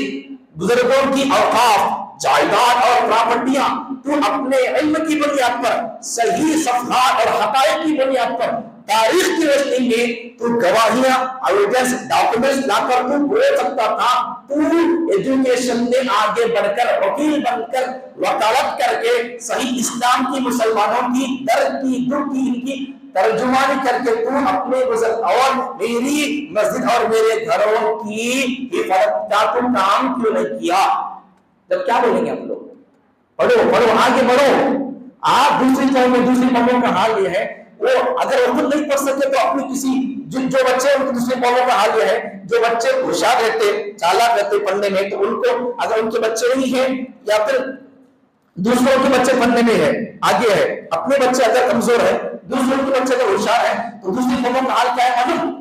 بزرگوں کی اوقاف، جائیداد اور پراپرٹیاں تو اپنے علم کی بنیاد پر، صحیح صفحات اور حقائق کی بنیاد پر، تاریخ کی روشنی میں تو گواہیاں، ایویڈنس، ڈاکومنٹس لا کر تو بول سکتا تھا. تو ایجوکیشن میں آگے بڑھ کر وکیل بن کر وکالت کر کے صحیح اسلام کی، مسلمانوں کی درد کی، دکھ کی، ان کی ترجمانی کر کے تو اپنے بزرگ اور میری مسجد اور میرے گھروں کی حفاظت کا تو کام کیوں نہیں کیا؟ جب کیا بولیں گے ہم لوگ؟ پڑھو پڑھو آگے بڑھو. آپ دوسری قوموں کا حال یہ ہے، وہ اگر وہ خود نہیں پڑھ سکتے تو اپنی کسی جو بچے ان کی دوسری قوموں کا حال یہ ہے، جو بچے ہوشیار رہتے، چالاک رہتے پڑھنے میں، تو ان کو اگر ان کے بچے نہیں ہیں یا پھر دوسروں کے بچے پڑھنے میں ہے، آگے ہے، اپنے بچے اگر کمزور ہے، دوسروں کے بچے اگر ہوشیار ہے، تو دوسری قوموں کا حال کیا ہے معلوم؟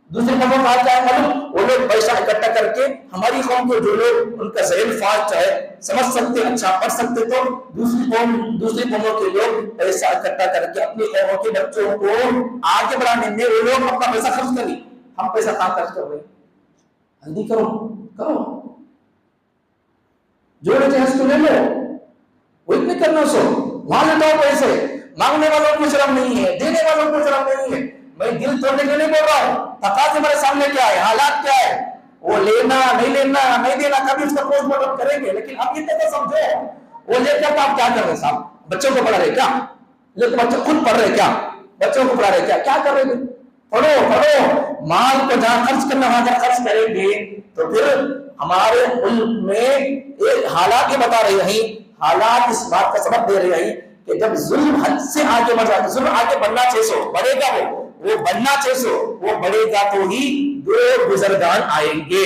دوسری قوموں کا حال کیا ہے معلوم؟ وہ لوگ پیسہ اکٹھا کر کے ہماری قوم کو، جو لوگ ان کا ذہن فاسٹ ہے، سمجھ سکتے، اچھا پڑھ سکتے، تو دوسری قوموں کے لوگ پیسہ اکٹھا کر کے اپنی قوموں کے بچوں کو آگے بڑھانے میں وہ لوگ اپنا پیسہ خرچ کریں. ہم پیسہ کہاں خرچ کر رہے ہیں؟ جلدی کرو جو بچے اس کو لے لو، وہ اتنے کرنا سو وہاں لیتا ہوں پیسے. مانگنے والوں کو شرم نہیں ہے، دینے والوں کو شرم نہیں ہے. میں دل توڑنے کے نہیں بول رہا ہوں، تقاضے ہمارے سامنے کیا ہے، حالات کیا ہے، وہ لینا نہیں دینا کبھی اس کا پوسٹ مارٹم کریں گے. لیکن اب یہ تو سمجھو، وہ لے کر آپ کیا کر رہے ہیں صاحب؟ بچوں کو پڑھا رہے کیا؟ لیکن بچے خود پڑھ رہے کیا؟ بچوں کو پڑھا رہے کیا کر رہے ہیں؟ پڑھو مال کو جہاں خرچ کرنا وہاں جہاں خرچ کریں گے تو پھر ہمارے ملک میں ایک حالات یہ بتا رہے ہیں، حالات اس بات کا سبب دے رہے ہیں کہ جب ظلم حد سے آگے بڑھ جاتا، ظلم آگے بڑھنا 600 بڑھے گا، وہ بڑھنا 600 وہ بڑھے گا تو ہی دو بزرگان آئیں گے،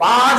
5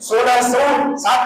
1607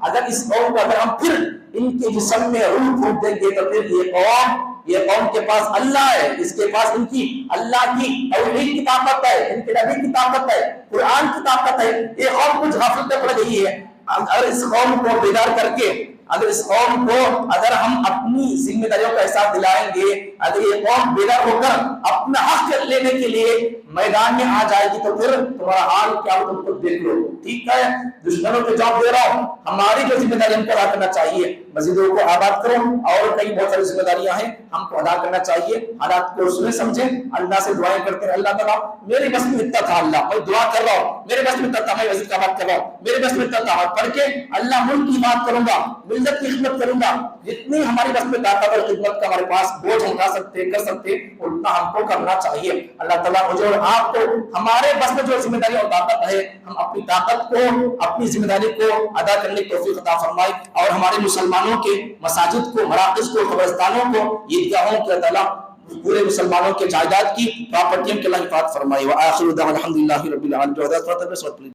اگر اس قوم کو اگر ہم پھر ان کے جسم میں روح پھونک دیں گے تو پھر یہ قوم کے پاس اللہ ہے، اس کے پاس ان کی اللہ کی توحید کی طاقت ہے، ان کے نبی کی طاقت ہے، قرآن کی طاقت ہے، یہ قوم کچھ غفلت میں پڑ گئی ہے۔ اگر اس قوم کو بیدار کر کے اگر اس قوم کو اگر ہم اپنی ذمہ داریوں کا احساس دلائیں گے، اگر یہ قوم بیدار ہو کر اپنا حق لینے کے لیے میدان میں آ جائے گی تو پھر تمہارا حال کیا ہو تم کو دیکھ لو۔ ٹھیک ہے، دشمنوں کو جواب دے رہا ہوں، ہماری جو ذمہ داری ہم کو ادا کرنا چاہیے، مسجدوں کو آباد کرو اور کئی بہت ساری ذمہ داریاں ہیں ہم کو ادا کرنا چاہیے۔ حالات کو سنیں سمجھیں، اللہ سے دعائیں کرتے ہیں، اللہ تعالیٰ میرے بس میں اتنا تھا، اللہ میں دعا کر رہا ہوں، میرے بس میں اتنا تھا، میں مسجد کا بات کر رہا ہوں، میرے بس میں اتنا تھا، پڑھ کے اللہ ملک کی بات کروں گا، ملت کی خدمت کروں گا، جتنی ہماری بس میں طاقت اور خدمت کا ہمارے پاس بوجھ اٹھا سکتے کر سکتے اتنا ہم کو کرنا چاہیے۔ اللہ تعالیٰ مجھے اور آپ کو ہمارے بس میں جو ذمہ داری اور طاقت ہے ہم اپنی طاقت کو اپنی ذمہ داری کو ادا کرنے کی توفیق عطا فرمائے، اور ہمارے مسلمانوں کے مساجد کو، مراکز کو، قبرستانوں کو، عیدگاہوں کے تعالیٰ پورے مسلمانوں کے جائیداد کی پراپرٹیوں کے اللہ حفاظت فرمائے۔ وآخر دعوانا الحمدللہ رب العالمین۔